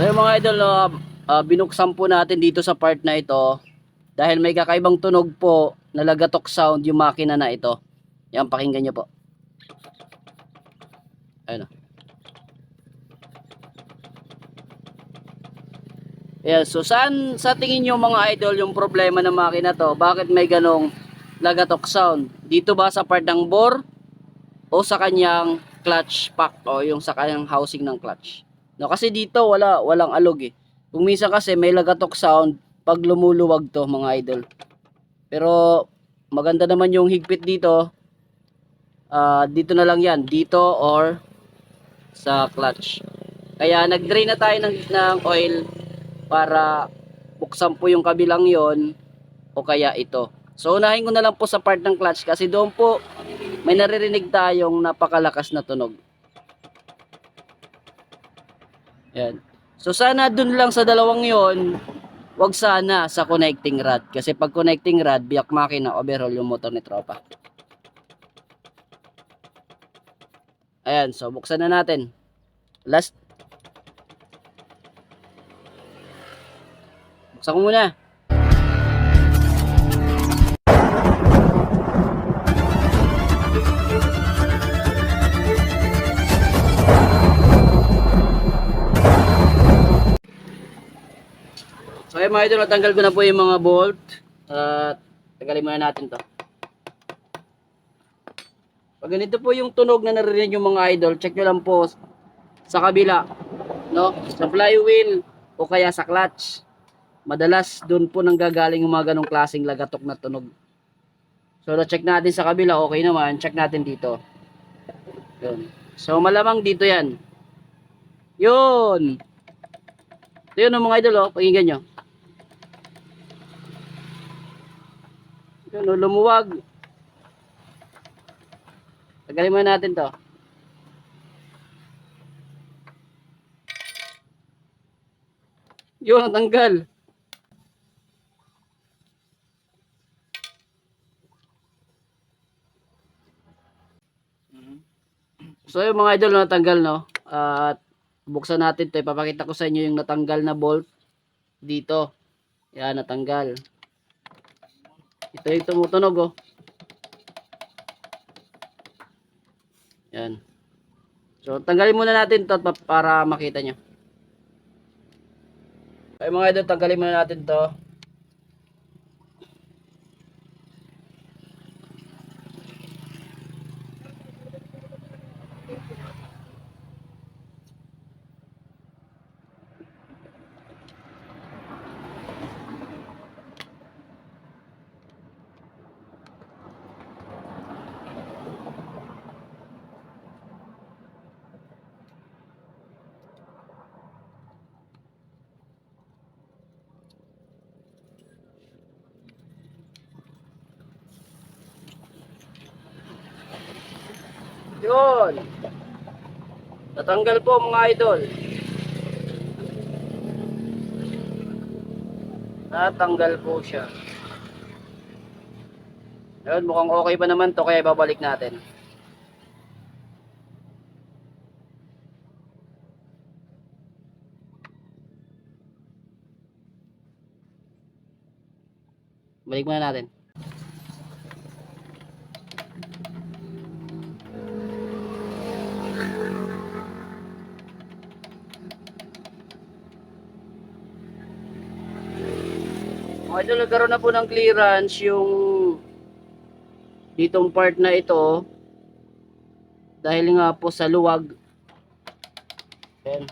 So yung mga idol, binuksan po natin dito sa part na ito dahil may kakaibang tunog po na lagatok sound yung makina na ito. Yan, pakinggan nyo po. Ayun. Ayan, so saan sa tingin nyo mga idol yung problema ng makina to? Bakit may ganong lagatok sound? Dito ba sa part ng bore o sa kanyang clutch pack o yung sa kanyang housing ng clutch? No, kasi dito walang alog eh. Kung minsan kasi may lagatok sound pag lumuluwag to mga idol. Pero maganda naman yung higpit dito. Dito na lang yan, dito or sa clutch. Kaya nag-drain na tayo ng oil para buksan po yung kabilang yon o kaya ito. So unahin ko na lang po sa part ng clutch kasi doon po may naririnig tayong napakalakas na tunog. Yan. So sana dun lang sa dalawang yon, wag sana sa connecting rod kasi pag connecting rod biyak makina, overhaul yung motor ni tropa. Ayan, so buksan na natin. Last. Buksan ko muna. So ayun mga idol, natanggal ko na po yung mga bolt. Tagalin muna natin to. Pag ganito po yung tunog na naririnig yung mga idol, check nyo lang po sa kabila, no? Sa flywheel o kaya sa clutch. Madalas doon po nanggagaling yung mga ganong klaseng lagatok na tunog. So na-check natin sa kabila, okay naman. Check natin dito. Yun. So malamang dito yan. Yun. Ito yun mga idol, oh. Pakinggan nyo. Yun, oh, lumuwag. Tagalin muna natin to. Yun, natanggal. So yung mga idol, natanggal, no? At buksan natin to. Ipapakita ko sa inyo yung natanggal na bolt dito. Yan, natanggal. Ito yung tumutunog, oh. Yan. So tanggalin muna natin to para makita nyo. Ay mga idol, tanggalin muna natin to. Yun. Natanggal po mga idol. Natanggal po siya. Yun, mukhang okay pa naman to kaya babalik natin. Balik muna natin. Mga idol, nagkaroon na po ng clearance yung ditong part na ito dahil nga po sa luwag. Ayan.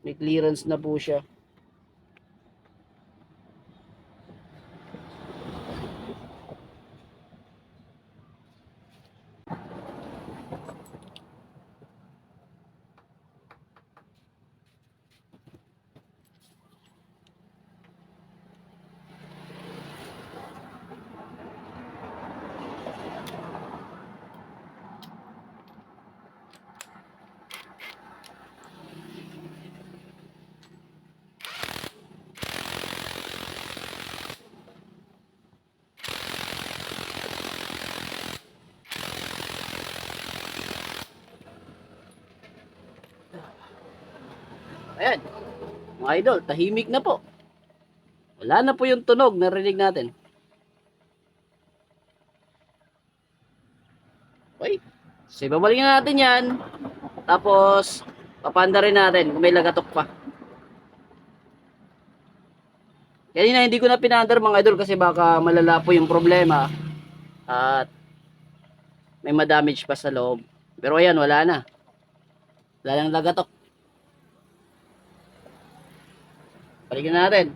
May clearance na po siya. Ayan. Mga idol, tahimik na po. Wala na po yung tunog, narinig natin. Okay. So, ibabalik na natin yan. Tapos, papanda rin natin kung may lagatok pa. Kanina hindi ko na pinandar mga idol kasi baka malala po yung problema. At may madamage pa sa loob. Pero ayan, wala na. Wala nang lagatok. Balikan natin.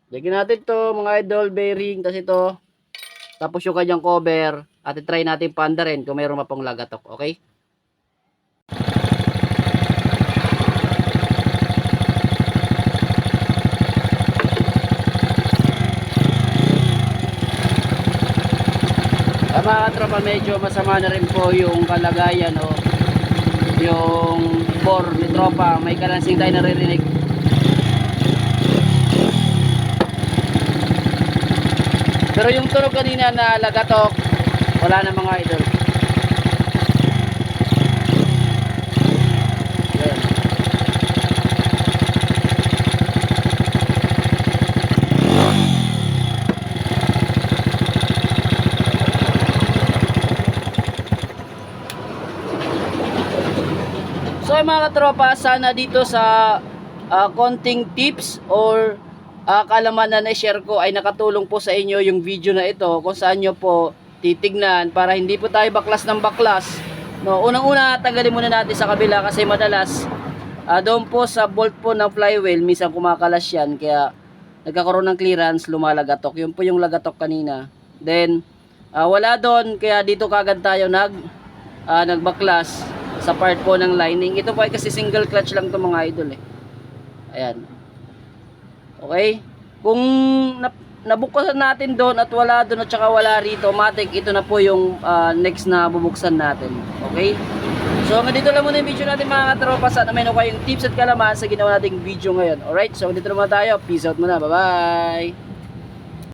Balikan natin to mga idol, bearing, tas ito. Tapos yung kanyang cover. At try natin panda rin kung mayroon pa pong lagatok. Okay? Mga tropa, medyo masama na rin po yung kalagayan o yung bore ni tropa, may kalansing tayo naririnig. Pero yung tunog kanina na lagatok, wala na mga idol. Ayan. So mga katropa, sana dito sa konting tips or kalamanan na share ko ay nakatulong po sa inyo yung video na ito kung saan nyo po titignan para hindi po tayo baklas ng baklas. No, unang-una tanggalin muna natin sa kabila kasi madalas doon po sa bolt po ng flywheel minsan kumakalas yan kaya nagkakaroon ng clearance, lumalagatok. Yun po yung lagatok kanina. Then wala doon kaya dito kagad tayo nagbaklas sa part po ng lining. Ito po ay kasi single clutch lang to mga idol eh. Ayan. Okay? Kung nabuksan natin doon at wala doon at saka wala rito, matik ito na po yung next na bubuksan natin. Okay? So hanggang dito lang muna yung video natin mga katropa. Sana may kayong tips at kalaman sa ginawa nating video ngayon. Alright? So dito naman tayo. Peace out muna. Bye bye!